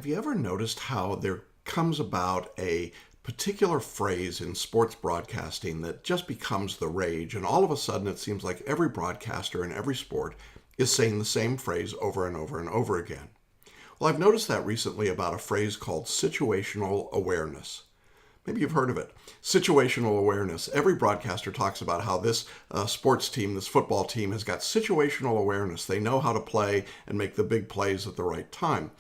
Have you ever noticed how there comes about a particular phrase in sports broadcasting that just becomes the rage, and all of a sudden it seems like every broadcaster in every sport is saying the same phrase over and over and over again? Well, I've noticed that recently about a phrase called situational awareness. Maybe you've heard of it. Situational awareness. Every broadcaster talks about how this sports team, this football team, has got situational awareness. They know how to play and make the big plays at the right time.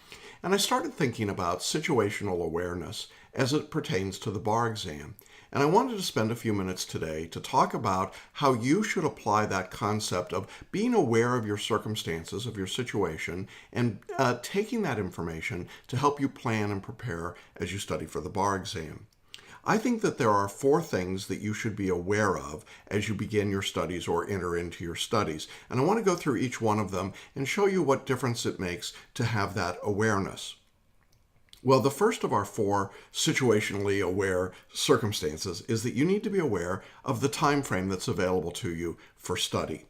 And I started thinking about situational awareness as it pertains to the bar exam. And I wanted to spend a few minutes today to talk about how you should apply that concept of being aware of your circumstances, of your situation, and taking that information to help you plan and prepare as you study for the bar exam. I think that there are 4 things that you should be aware of as you begin your studies or enter into your studies. And I want to go through each one of them and show you what difference it makes to have that awareness. Well, the first of our 4 situationally aware circumstances is that you need to be aware of the time frame that's available to you for study.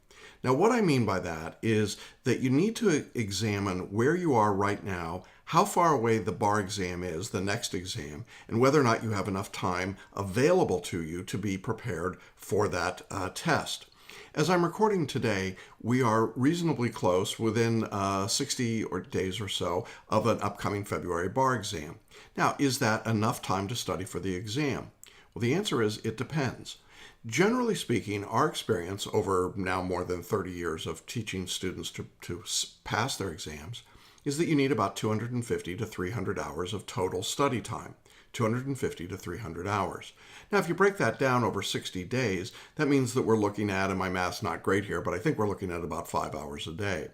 Now, what I mean by that is that you need to examine where you are right now, how far away the bar exam is, the next exam, and whether or not you have enough time available to you to be prepared for that test. As I'm recording today, we are reasonably close, within 60 days or so, of an upcoming February bar exam. Now, is that enough time to study for the exam? Well, the answer is it depends. Generally speaking, our experience over now more than 30 years of teaching students to pass their exams is that you need about 250 to 300 hours of total study time. 250 to 300 hours. Now, if you break that down over 60 days, that means that we're looking at, and my math's not great here, but I think we're looking at about 5 hours a day.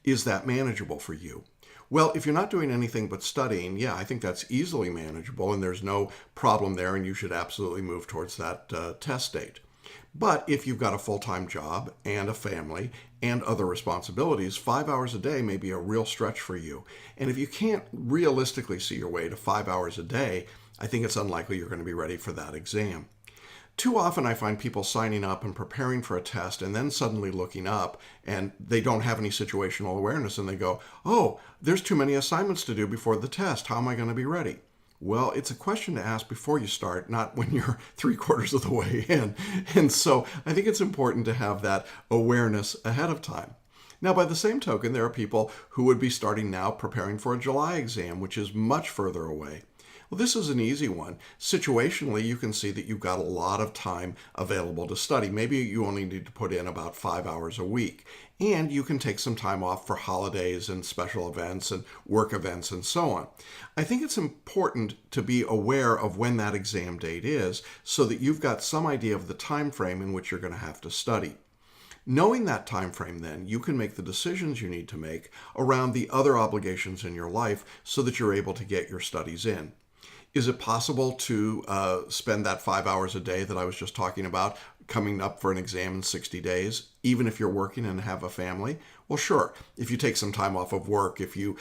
Is that manageable for you? Well, if you're not doing anything but studying, yeah, I think that's easily manageable, and there's no problem there, and you should absolutely move towards that test date. But if you've got a full-time job and a family and other responsibilities, 5 hours a day may be a real stretch for you. And if you can't realistically see your way to 5 hours a day, I think it's unlikely you're going to be ready for that exam. Too often I find people signing up and preparing for a test and then suddenly looking up and they don't have any situational awareness and they go, oh, there's too many assignments to do before the test. How am I going to be ready? Well, it's a question to ask before you start, not when you're 3/4 of the way in. And so I think it's important to have that awareness ahead of time. Now, by the same token, there are people who would be starting now preparing for a July exam, which is much further away. Well, this is an easy one. Situationally, you can see that you've got a lot of time available to study. Maybe you only need to put in about 5 hours a week. And you can take some time off for holidays and special events and work events and so on. I think it's important to be aware of when that exam date is so that you've got some idea of the time frame in which you're going to have to study. Knowing that time frame, then, you can make the decisions you need to make around the other obligations in your life so that you're able to get your studies in. Is it possible to spend that 5 hours a day that I was just talking about coming up for an exam in 60 days, even if you're working and have a family? Well, sure. If you take some time off of work, if you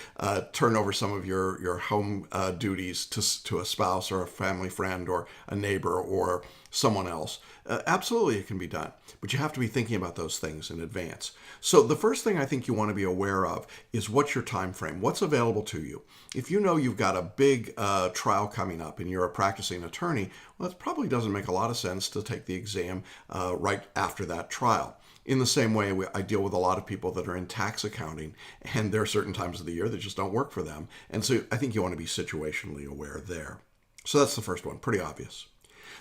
turn over some of your home duties to a spouse or a family friend or a neighbor or someone else, absolutely it can be done. But you have to be thinking about those things in advance. So the first thing I think you want to be aware of is what's your time frame, what's available to you. If you know you've got a big trial coming up and you're a practicing attorney, well, it probably doesn't make a lot of sense to take the exam right after that trial. In the same way, I deal with a lot of people that are in tax accounting, and there are certain times of the year that just don't work for them. And so I think you want to be situationally aware there. So that's the first one, pretty obvious.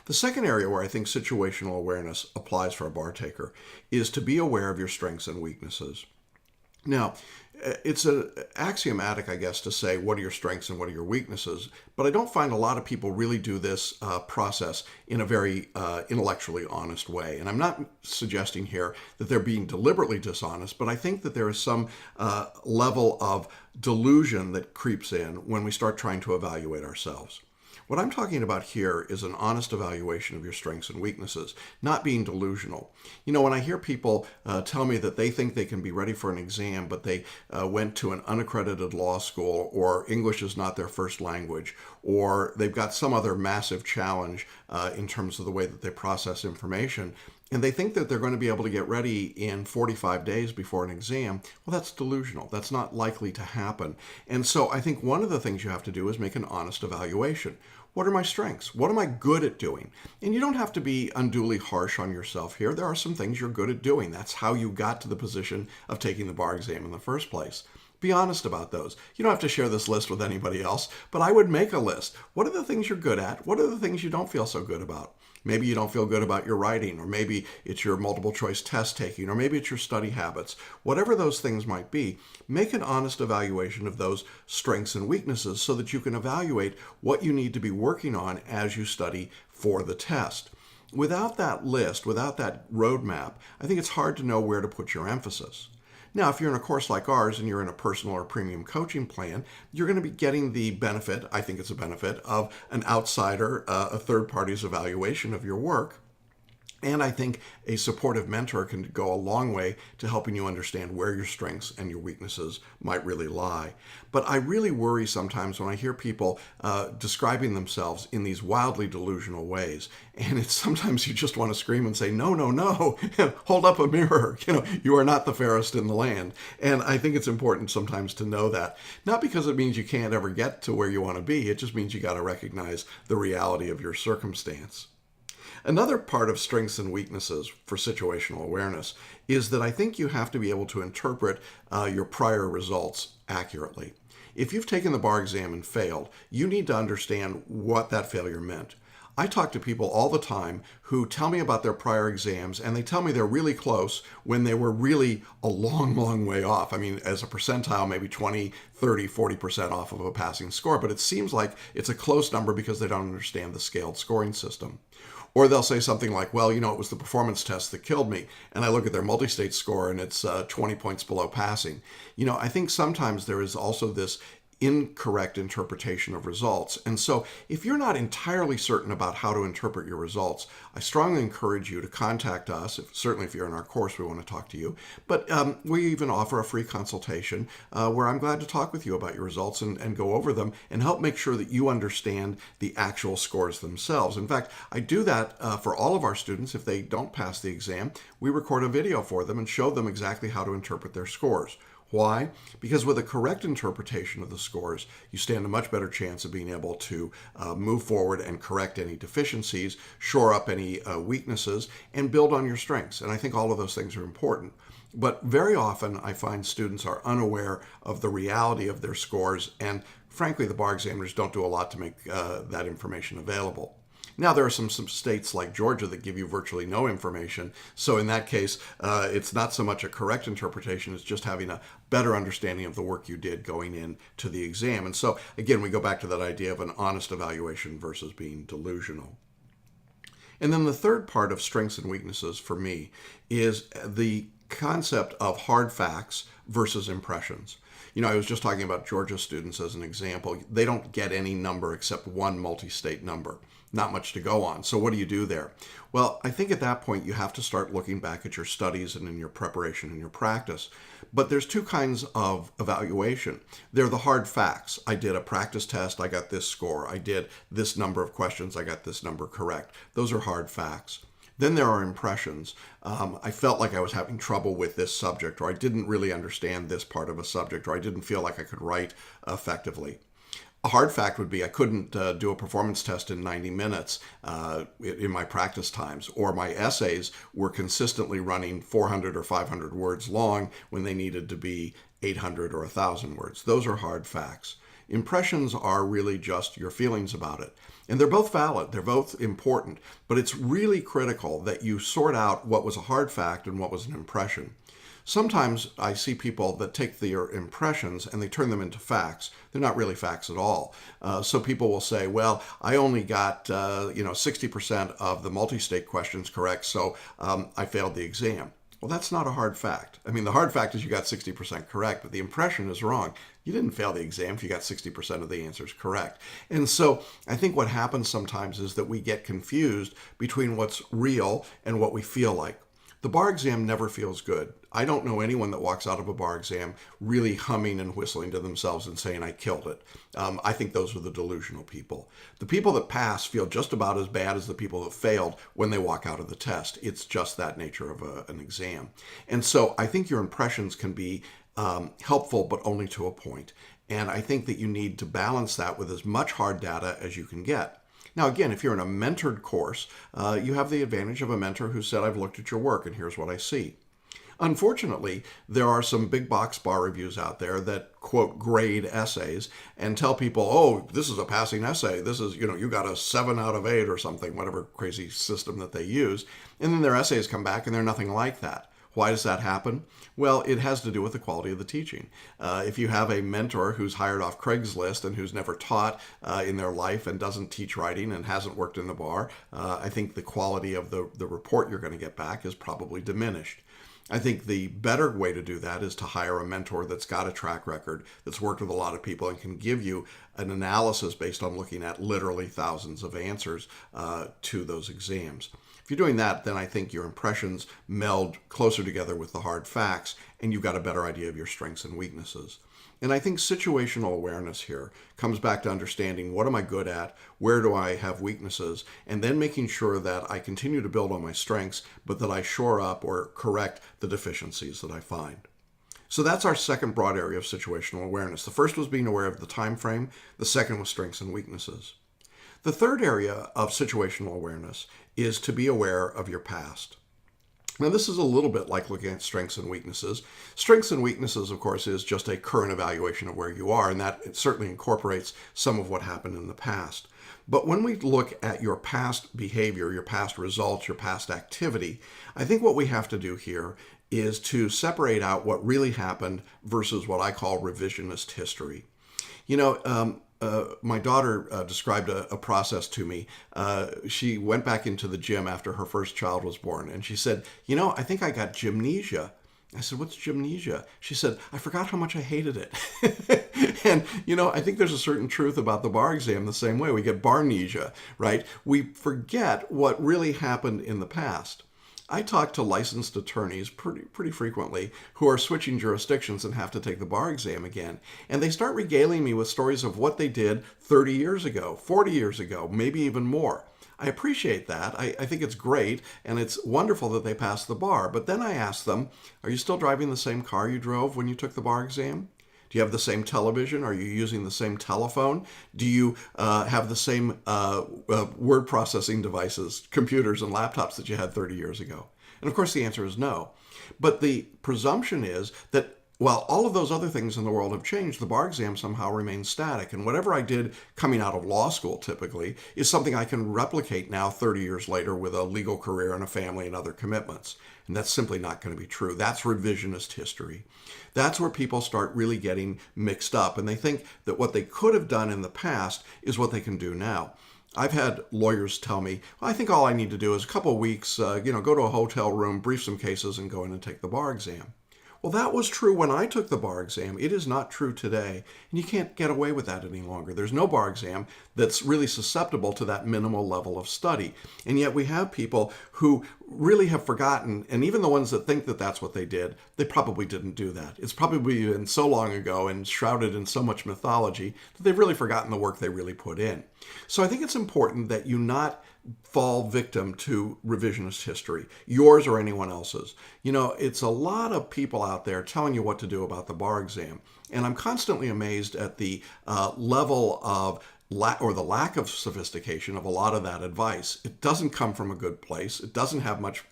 The second area where I think situational awareness applies for a bar taker is to be aware of your strengths and weaknesses. Now, it's axiomatic, I guess, to say what are your strengths and what are your weaknesses, but I don't find a lot of people really do this process in a very intellectually honest way. And I'm not suggesting here that they're being deliberately dishonest, but I think that there is some level of delusion that creeps in when we start trying to evaluate ourselves. What I'm talking about here is an honest evaluation of your strengths and weaknesses, not being delusional. You know, when I hear people tell me that they think they can be ready for an exam, but they went to an unaccredited law school, or English is not their first language, or they've got some other massive challenge in terms of the way that they process information, and they think that they're going to be able to get ready in 45 days before an exam. Well, that's delusional. That's not likely to happen. And so I think one of the things you have to do is make an honest evaluation. What are my strengths? What am I good at doing? And you don't have to be unduly harsh on yourself here. There are some things you're good at doing. That's how you got to the position of taking the bar exam in the first place. Be honest about those. You don't have to share this list with anybody else, but I would make a list. What are the things you're good at? What are the things you don't feel so good about? Maybe you don't feel good about your writing, or maybe it's your multiple choice test taking, or maybe it's your study habits. Whatever those things might be, make an honest evaluation of those strengths and weaknesses so that you can evaluate what you need to be working on as you study for the test. Without that list, without that roadmap, I think it's hard to know where to put your emphasis. Now, if you're in a course like ours and you're in a personal or premium coaching plan, you're going to be getting the benefit, I think it's a benefit, of an outsider, a third party's evaluation of your work. And I think a supportive mentor can go a long way to helping you understand where your strengths and your weaknesses might really lie. But I really worry sometimes when I hear people describing themselves in these wildly delusional ways. And it's sometimes you just want to scream and say, no, no, no, hold up a mirror. You are not the fairest in the land. And I think it's important sometimes to know that. Not because it means you can't ever get to where you want to be. It just means you got to recognize the reality of your circumstance. Another part of strengths and weaknesses for situational awareness is that I think you have to be able to interpret your prior results accurately. If you've taken the bar exam and failed, you need to understand what that failure meant. I talk to people all the time who tell me about their prior exams, and they tell me they're really close when they were really a long, long way off. I mean, as a percentile, maybe 20, 30, 40% off of a passing score, but it seems like it's a close number because they don't understand the scaled scoring system. Or they'll say something like, well, it was the performance test that killed me. And I look at their multi-state score and it's 20 points below passing. I think sometimes there is also this incorrect interpretation of results. And so if you're not entirely certain about how to interpret your results, I strongly encourage you to contact us. Certainly if you're in our course, we want to talk to you. But we even offer a free consultation where I'm glad to talk with you about your results and go over them and help make sure that you understand the actual scores themselves. In fact, I do that for all of our students. If they don't pass the exam, we record a video for them and show them exactly how to interpret their scores. Why? Because with a correct interpretation of the scores, you stand a much better chance of being able to move forward and correct any deficiencies, shore up any weaknesses, and build on your strengths. And I think all of those things are important. But very often I find students are unaware of the reality of their scores, and frankly, the bar examiners don't do a lot to make that information available. Now, there are some states like Georgia that give you virtually no information. So in that case, it's not so much a correct interpretation, it's just having a better understanding of the work you did going into the exam. And so, again, we go back to that idea of an honest evaluation versus being delusional. And then the third part of strengths and weaknesses for me is the concept of hard facts versus impressions. I was just talking about Georgia students as an example. They don't get any number except one multi-state number. Not much to go on. So what do you do there? Well, I think at that point you have to start looking back at your studies and in your preparation and your practice. But there's two kinds of evaluation. They're the hard facts. I did a practice test, I got this score. I did this number of questions, I got this number correct. Those are hard facts. Then there are impressions. I felt like I was having trouble with this subject, or I didn't really understand this part of a subject, or I didn't feel like I could write effectively. A hard fact would be I couldn't do a performance test in 90 minutes in my practice times, or my essays were consistently running 400 or 500 words long when they needed to be 800 or 1,000 words. Those are hard facts. Impressions are really just your feelings about it. And they're both valid, they're both important, but it's really critical that you sort out what was a hard fact and what was an impression. Sometimes I see people that take their impressions and they turn them into facts. They're not really facts at all. So people will say, well, I only got 60% of the multi-state questions correct, so I failed the exam. Well, that's not a hard fact. I mean, the hard fact is you got 60% correct, but the impression is wrong. You didn't fail the exam if you got 60% of the answers correct. And so I think what happens sometimes is that we get confused between what's real and what we feel like. The bar exam never feels good. I don't know anyone that walks out of a bar exam really humming and whistling to themselves and saying, I killed it. I think those are the delusional people. The people that pass feel just about as bad as the people that failed when they walk out of the test. It's just that nature of an exam. And so I think your impressions can be helpful, but only to a point. And I think that you need to balance that with as much hard data as you can get. Now, again, if you're in a mentored course, you have the advantage of a mentor who said, I've looked at your work and here's what I see. Unfortunately, there are some big box bar reviews out there that quote grade essays and tell people, oh, this is a passing essay. This is, you got a 7 out of 8 or something, whatever crazy system that they use. And then their essays come back and they're nothing like that. Why does that happen? Well, it has to do with the quality of the teaching. If you have a mentor who's hired off Craigslist and who's never taught in their life and doesn't teach writing and hasn't worked in the bar, I think the quality of the report you're going to get back is probably diminished. I think the better way to do that is to hire a mentor that's got a track record, that's worked with a lot of people and can give you an analysis based on looking at literally thousands of answers to those exams. If you're doing that, then I think your impressions meld closer together with the hard facts and you've got a better idea of your strengths and weaknesses. And I think situational awareness here comes back to understanding what am I good at, where do I have weaknesses, and then making sure that I continue to build on my strengths, but that I shore up or correct the deficiencies that I find. So that's our second broad area of situational awareness. The first was being aware of the time frame. The second was strengths and weaknesses. The third area of situational awareness is to be aware of your past. Now, this is a little bit like looking at strengths and weaknesses. Strengths and weaknesses, of course, is just a current evaluation of where you are, and that it certainly incorporates some of what happened in the past. But when we look at your past behavior, your past results, your past activity, I think what we have to do here is to separate out what really happened versus what I call revisionist history. My daughter described a process to me. She went back into the gym after her first child was born, and she said, I think I got gymnesia. I said, what's gymnesia? She said, I forgot how much I hated it. And, I think there's a certain truth about the bar exam the same way. We get barnesia, right? We forget what really happened in the past. I talk to licensed attorneys pretty frequently who are switching jurisdictions and have to take the bar exam again. And they start regaling me with stories of what they did 30 years ago, 40 years ago, maybe even more. I appreciate that. I think it's great, and it's wonderful that they passed the bar. But then I ask them, are you still driving the same car you drove when you took the bar exam? Do you have the same television? Are you using the same telephone? Do you have the same word processing devices, computers and laptops that you had 30 years ago? And of course the answer is no. But the presumption is that while all of those other things in the world have changed, the bar exam somehow remains static. And whatever I did coming out of law school typically is something I can replicate now 30 years later with a legal career and a family and other commitments. And that's simply not going to be true. That's revisionist history. That's where people start really getting mixed up. And they think that what they could have done in the past is what they can do now. I've had lawyers tell me, well, I think all I need to do is a couple of weeks, go to a hotel room, brief some cases, and go in and take the bar exam. Well, that was true when I took the bar exam. It is not true today, and you can't get away with that any longer. There's no bar exam that's really susceptible to that minimal level of study. And yet we have people who really have forgotten, and even the ones that think that that's what they did, they probably didn't do that. It's probably been so long ago and shrouded in so much mythology that they've really forgotten the work they really put in. So I think it's important that you not fall victim to revisionist history, yours or anyone else's. It's a lot of people out there telling you what to do about the bar exam. And I'm constantly amazed at the level of the lack of sophistication of a lot of that advice. It doesn't come from a good place. It doesn't have much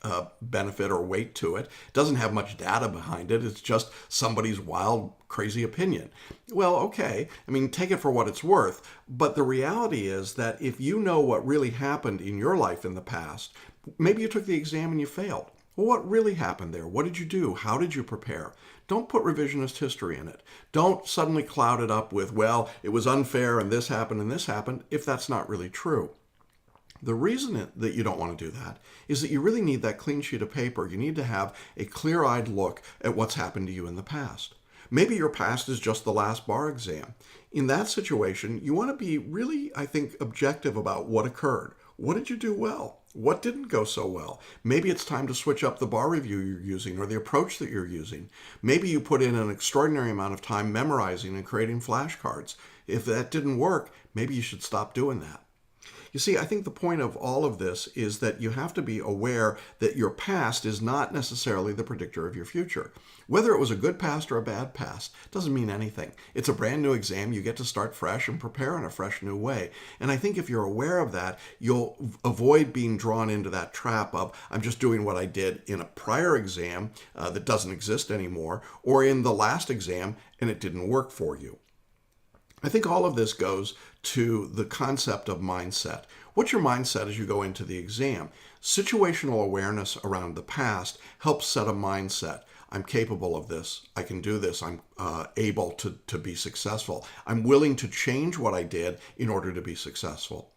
benefit or weight to it. It doesn't have much data behind it. It's just somebody's wild, crazy opinion. Well, okay. Take it for what it's worth. But the reality is that if you know what really happened in your life in the past, maybe you took the exam and you failed. Well, what really happened there? What did you do? How did you prepare? Don't put revisionist history in it. Don't suddenly cloud it up with, well, it was unfair and this happened, if that's not really true. The reason that you don't want to do that is that you really need that clean sheet of paper. You need to have a clear-eyed look at what's happened to you in the past. Maybe your past is just the last bar exam. In that situation, you want to be really, I think, objective about what occurred. What did you do well? What didn't go so well? Maybe it's time to switch up the bar review you're using or the approach that you're using. Maybe you put in an extraordinary amount of time memorizing and creating flashcards. If that didn't work, maybe you should stop doing that. You see, I think the point of all of this is that you have to be aware that your past is not necessarily the predictor of your future. Whether it was a good past or a bad past doesn't mean anything. It's a brand new exam. You get to start fresh and prepare in a fresh new way. And I think if you're aware of that, you'll avoid being drawn into that trap of, I'm just doing what I did in a prior exam that doesn't exist anymore, or in the last exam and it didn't work for you. I think all of this goes to the concept of mindset. What's your mindset as you go into the exam? Situational awareness around the past helps set a mindset. I'm capable of this. I can do this. I'm able to be successful. I'm willing to change what I did in order to be successful.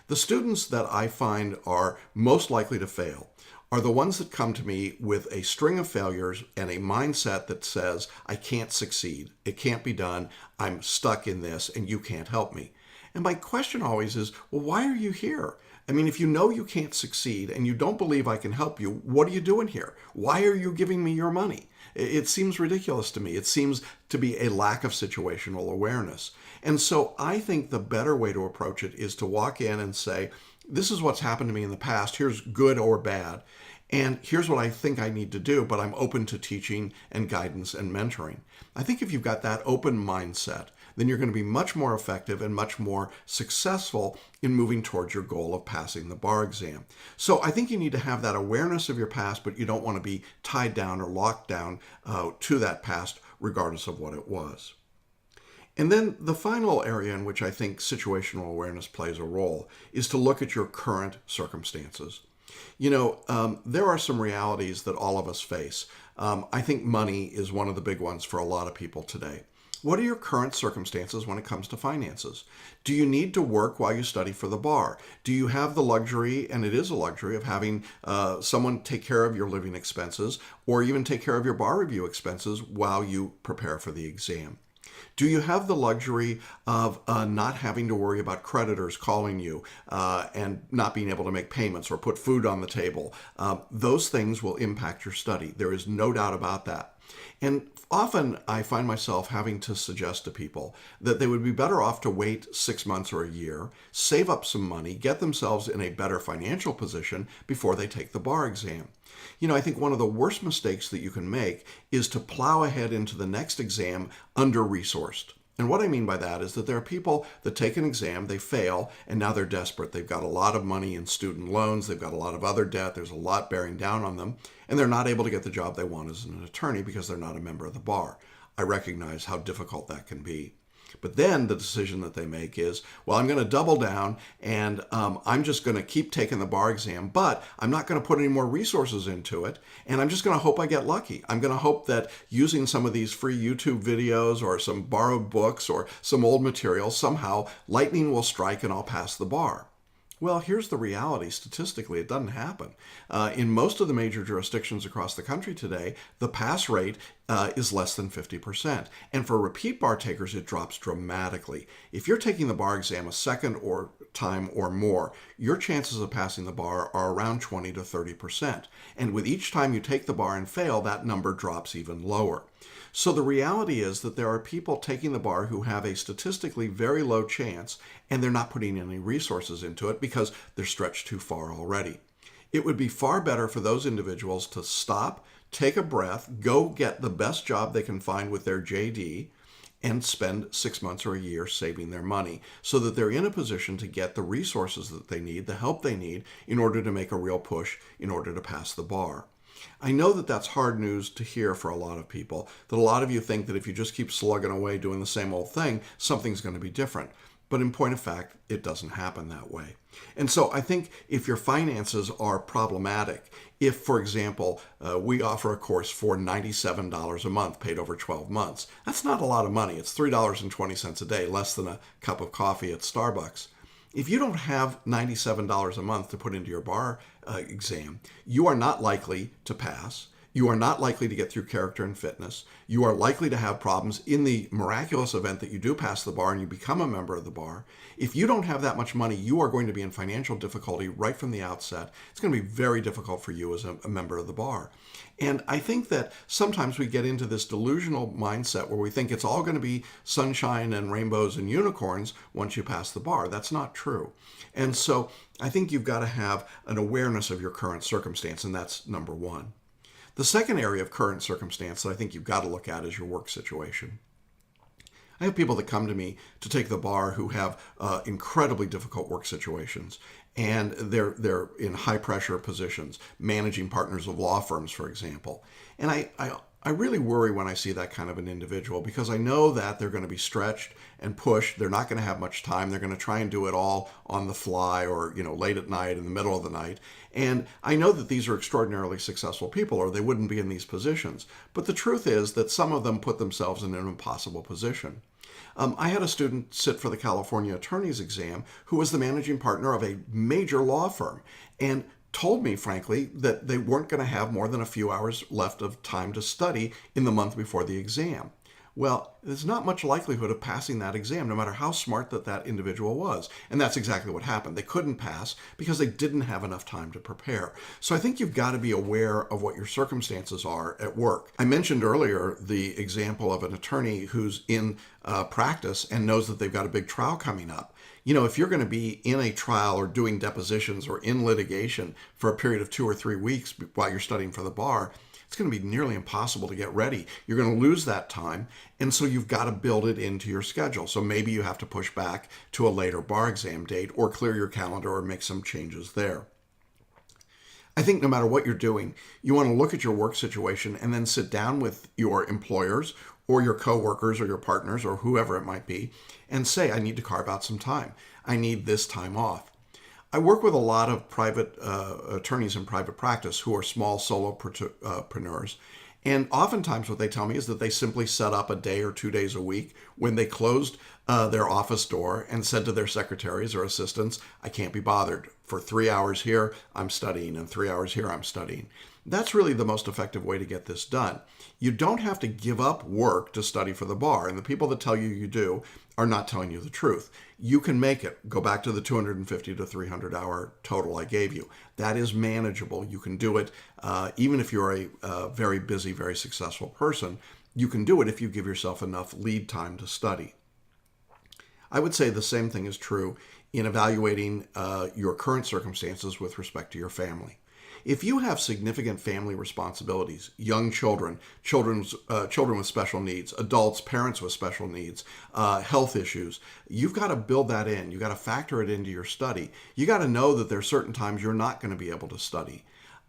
The students that I find are most likely to fail are the ones that come to me with a string of failures and a mindset that says, I can't succeed. It can't be done. I'm stuck in this and you can't help me. And my question always is, well, why are you here? I mean, if you know you can't succeed and you don't believe I can help you, what are you doing here? Why are you giving me your money? It seems ridiculous to me. It seems to be a lack of situational awareness. And so I think the better way to approach it is to walk in and say, this is what's happened to me in the past. Here's good or bad. And here's what I think I need to do, but I'm open to teaching and guidance and mentoring. I think if you've got that open mindset, then you're going to be much more effective and much more successful in moving towards your goal of passing the bar exam. So I think you need to have that awareness of your past, but you don't want to be tied down or locked down to that past, regardless of what it was. And then the final area in which I think situational awareness plays a role is to look at your current circumstances. You know, there are some realities that all of us face. I think money is one of the big ones for a lot of people today. What are your current circumstances when it comes to finances? Do you need to work while you study for the bar? Do you have the luxury, and it is a luxury, of having someone take care of your living expenses or even take care of your bar review expenses while you prepare for the exam? Do you have the luxury of not having to worry about creditors calling you and not being able to make payments or put food on the table? Those things will impact your study. There is no doubt about that. And often I find myself having to suggest to people that they would be better off to wait 6 months or a year, save up some money, get themselves in a better financial position before they take the bar exam. You know, I think one of the worst mistakes that you can make is to plow ahead into the next exam under-resourced. And what I mean by that is that there are people that take an exam, they fail, and now they're desperate. They've got a lot of money in student loans, they've got a lot of other debt, there's a lot bearing down on them, and they're not able to get the job they want as an attorney because they're not a member of the bar. I recognize how difficult that can be. But then the decision that they make is, well, I'm going to double down and I'm just going to keep taking the bar exam, but I'm not going to put any more resources into it. And I'm just going to hope I get lucky. I'm going to hope that using some of these free YouTube videos or some borrowed books or some old material, somehow lightning will strike and I'll pass the bar. Well, here's the reality. Statistically, it doesn't happen. In most of the major jurisdictions across the country today, the pass rate is less than 50%. And for repeat bar takers, it drops dramatically. If you're taking the bar exam a second or time or more, your chances of passing the bar are around 20 to 30%. And with each time you take the bar and fail, that number drops even lower. So the reality is that there are people taking the bar who have a statistically very low chance, and they're not putting any resources into it because they're stretched too far already. It would be far better for those individuals to stop, take a breath, go get the best job they can find with their JD, and spend 6 months or a year saving their money so that they're in a position to get the resources that they need, the help they need, in order to make a real push in order to pass the bar. I know that that's hard news to hear for a lot of people, that a lot of you think that if you just keep slugging away doing the same old thing, something's going to be different. But in point of fact, it doesn't happen that way. And so I think if your finances are problematic, if, for example, we offer a course for $97 a month paid over 12 months, that's not a lot of money. It's $3.20 a day, less than a cup of coffee at Starbucks. If you don't have $97 a month to put into your bar exam, you are not likely to pass. You are not likely to get through character and fitness. You are likely to have problems in the miraculous event that you do pass the bar and you become a member of the bar. If you don't have that much money, you are going to be in financial difficulty right from the outset. It's going to be very difficult for you as a member of the bar. And I think that sometimes we get into this delusional mindset where we think it's all going to be sunshine and rainbows and unicorns once you pass the bar. That's not true. And so I think you've got to have an awareness of your current circumstance, and that's number one. The second area of current circumstance that I think you've got to look at is your work situation. I have people that come to me to take the bar who have incredibly difficult work situations, and they're in high pressure positions, managing partners of law firms, for example. And I really worry when I see that kind of an individual, because I know that they're going to be stretched and pushed. They're not going to have much time. They're going to try and do it all on the fly or, late at night, in the middle of the night. And I know that these are extraordinarily successful people, or they wouldn't be in these positions. But the truth is that some of them put themselves in an impossible position. I had a student sit for the California attorney's exam who was the managing partner of a major law firm, and told me, frankly, that they weren't going to have more than a few hours left of time to study in the month before the exam. Well, there's not much likelihood of passing that exam, no matter how smart that individual was. And that's exactly what happened. They couldn't pass because they didn't have enough time to prepare. So I think you've got to be aware of what your circumstances are at work. I mentioned earlier the example of an attorney who's in practice and knows that they've got a big trial coming up. If you're going to be in a trial or doing depositions or in litigation for a period of 2 or 3 weeks while you're studying for the bar, it's going to be nearly impossible to get ready. You're going to lose that time, and so you've got to build it into your schedule. So maybe you have to push back to a later bar exam date or clear your calendar or make some changes there. I think no matter what you're doing, you want to look at your work situation and then sit down with your employers or your coworkers or your partners or whoever it might be and say, I need to carve out some time. I need this time off. I work with a lot of private attorneys in private practice who are small solopreneurs. And oftentimes what they tell me is that they simply set up a day or 2 days a week when they closed their office door and said to their secretaries or assistants, I can't be bothered. For 3 hours here, I'm studying, and 3 hours here, I'm studying. That's really the most effective way to get this done. You don't have to give up work to study for the bar, and the people that tell you do are not telling you the truth. You can make it. Go back to the 250 to 300 hour total I gave you. That is manageable. You can do it even if you're a very busy, very successful person. You can do it if you give yourself enough lead time to study. I would say the same thing is true in evaluating your current circumstances with respect to your family. If you have significant family responsibilities, young children, children with special needs, adults, parents with special needs, health issues, you've got to build that in. You've got to factor it into your study. You got to know that there are certain times you're not going to be able to study.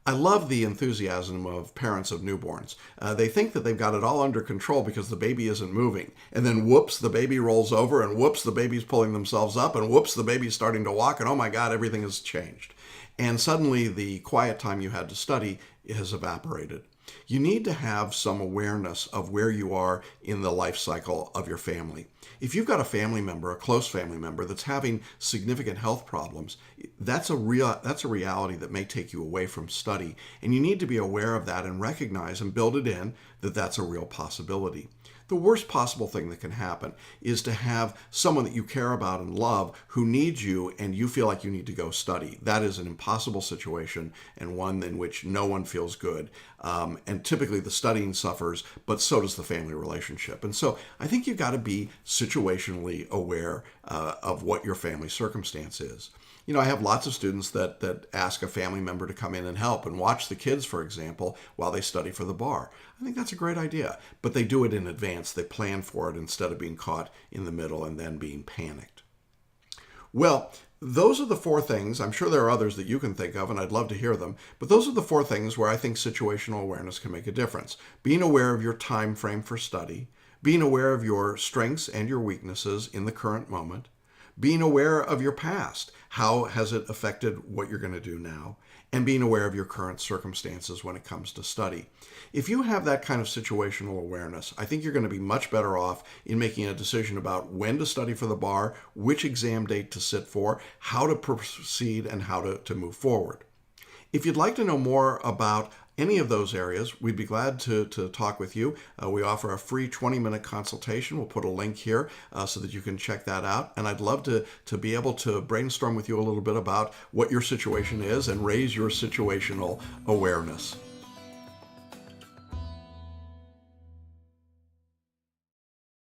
I love the enthusiasm of parents of newborns. They think that they've got it all under control because the baby isn't moving. And then whoops, the baby rolls over, and whoops, the baby's pulling themselves up, and whoops, the baby's starting to walk, and oh my God, everything has changed. And suddenly the quiet time you had to study has evaporated. You need to have some awareness of where you are in the life cycle of your family. If you've got a family member, a close family member that's having significant health problems, that's a reality that may take you away from study. And you need to be aware of that and recognize and build it in that that's a real possibility. The worst possible thing that can happen is to have someone that you care about and love who needs you and you feel like you need to go study. That is an impossible situation and one in which no one feels good. And typically the studying suffers, but so does the family relationship. And so I think you've got to be situationally aware of what your family circumstance is. I have lots of students that ask a family member to come in and help and watch the kids, for example, while they study for the bar. I think that's a great idea, but they do it in advance. They plan for it instead of being caught in the middle and then being panicked. Well, those are the 4 things. I'm sure there are others that you can think of, and I'd love to hear them, but those are the 4 things where I think situational awareness can make a difference. Being aware of your time frame for study, being aware of your strengths and your weaknesses in the current moment, being aware of your past, how has it affected what you're going to do now, and being aware of your current circumstances when it comes to study. If you have that kind of situational awareness, I think you're going to be much better off in making a decision about when to study for the bar, which exam date to sit for, how to proceed, and how to move forward. If you'd like to know more about any of those areas, we'd be glad to talk with you. We offer a free 20-minute consultation. We'll put a link here so that you can check that out. And I'd love to be able to brainstorm with you a little bit about what your situation is and raise your situational awareness.